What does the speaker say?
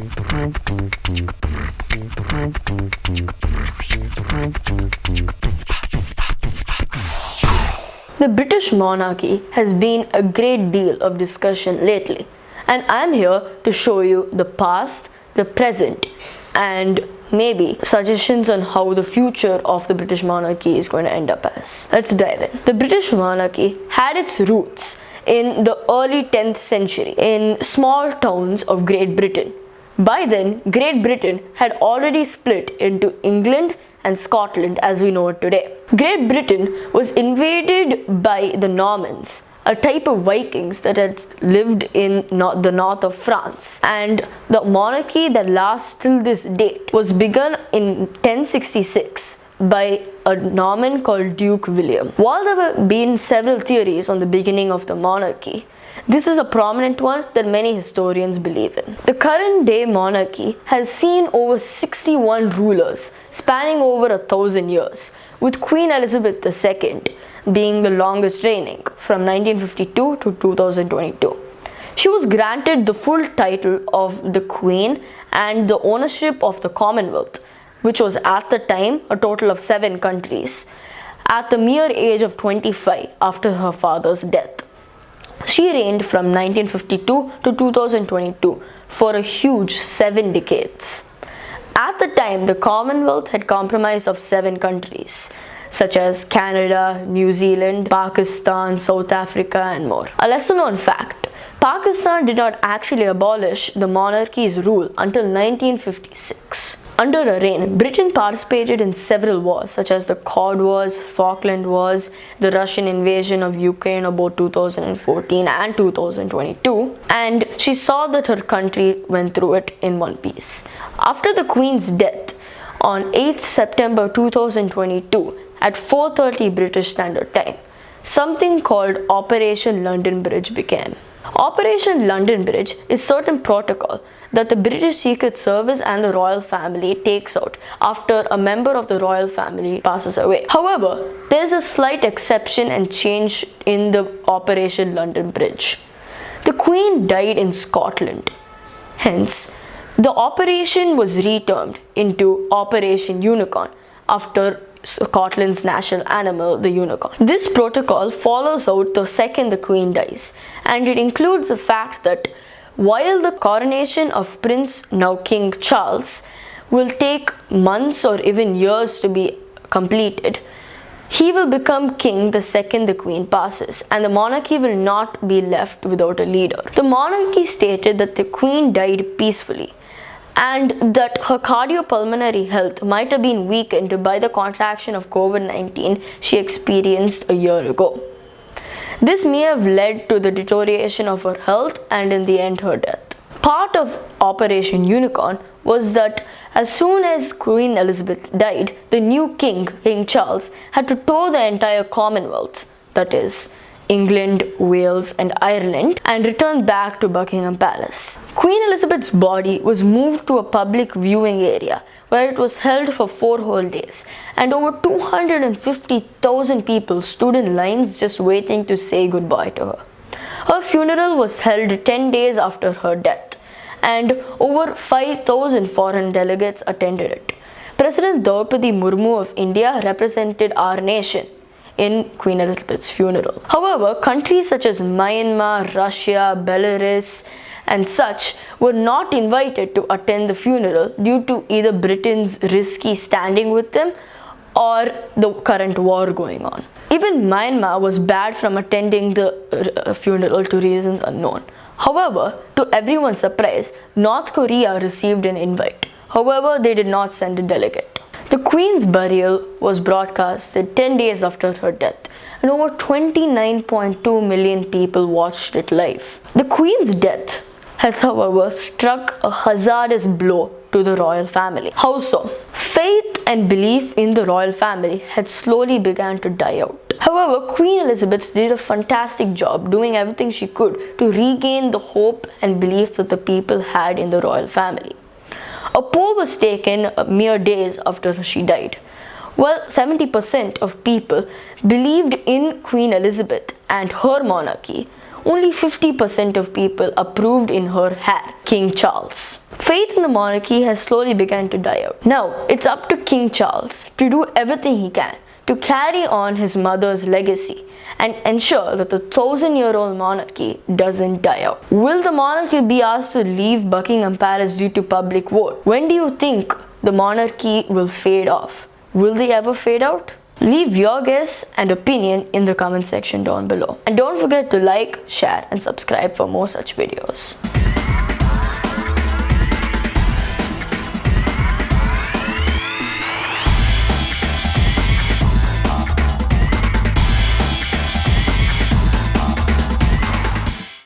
The British monarchy has been a great deal of discussion lately, and I'm here to show you the past, the present, and maybe suggestions on how the future of the British monarchy is going to end up as. Let's dive in. The British monarchy had its roots in the early 10th century in small towns of Great Britain. By then, Great Britain had already split into England and Scotland as we know it today. Great Britain was invaded by the Normans, a type of Vikings that had lived in the north of France, and the monarchy that lasts till this date was begun in 1066 by a Norman called Duke William. While there have been several theories on the beginning of the monarchy, this is a prominent one that many historians believe in. The current day monarchy has seen over 61 rulers spanning over 1,000 years, with Queen Elizabeth II being the longest reigning from 1952 to 2022. She was granted the full title of the Queen and the ownership of the Commonwealth, which was at the time a total of 7 countries, at the mere age of 25 after her father's death. She reigned from 1952 to 2022 for a huge 7 decades. At the time, the Commonwealth had comprised of 7 countries, such as Canada, New Zealand, Pakistan, South Africa, and more. A lesser known fact: Pakistan did not actually abolish the monarchy's rule until 1956. Under her reign, Britain participated in several wars, such as the Cod Wars, Falkland Wars, the Russian invasion of Ukraine about 2014 and 2022, and she saw that her country went through it in one piece. After the Queen's death on 8th September 2022 at 4:30 British Standard Time, something called Operation London Bridge began. Operation London Bridge is certain protocol that the British Secret Service and the royal family takes out after a member of the royal family passes away. However, there's a slight exception and change in the Operation London Bridge. The Queen died in Scotland. Hence, the operation was retermed into Operation Unicorn after Scotland's national animal, the unicorn. This protocol follows out the second the Queen dies, and it includes the fact that while the coronation of Prince, now King Charles, will take months or even years to be completed, he will become king the second the Queen passes, and the monarchy will not be left without a leader. The monarchy stated that the Queen died peacefully, and that her cardiopulmonary health might have been weakened by the contraction of COVID-19 she experienced a year ago. This may have led to the deterioration of her health and in the end her death. Part of Operation Unicorn was that as soon as Queen Elizabeth died, the new king, King Charles, had to tour the entire Commonwealth, that is, England, Wales, and Ireland, and return back to Buckingham Palace. Queen Elizabeth's body was moved to a public viewing area where it was held for 4 whole days, and over 250,000 people stood in lines just waiting to say goodbye to her. Her funeral was held 10 days after her death, and over 5,000 foreign delegates attended it. President Draupadi Murmu of India represented our nation in Queen Elizabeth's funeral. However, countries such as Myanmar, Russia, Belarus, and such were not invited to attend the funeral due to either Britain's risky standing with them or the current war going on. Even Myanmar was barred from attending the funeral to reasons unknown. However, to everyone's surprise, North Korea received an invite. However, they did not send a delegate. The Queen's burial was broadcasted 10 days after her death, and over 29.2 million people watched it live. The Queen's death has, however, struck a hazardous blow to the royal family. How so? Faith and belief in the royal family had slowly begun to die out. However, Queen Elizabeth did a fantastic job doing everything she could to regain the hope and belief that the people had in the royal family. A poll was taken mere days after she died. Well, 70% of people believed in Queen Elizabeth and her monarchy. Only 50% of people approved in her heir, King Charles. faith in the monarchy has slowly begun to die out. Now, it's up to King Charles to do everything he can to carry on his mother's legacy and ensure that the 1,000-year-old monarchy doesn't die out. Will the monarchy be asked to leave Buckingham Palace due to public vote? When do you think the monarchy will fade off? Will they ever fade out? Leave your guess and opinion in the comment section down below. And don't forget to like, share and subscribe for more such videos.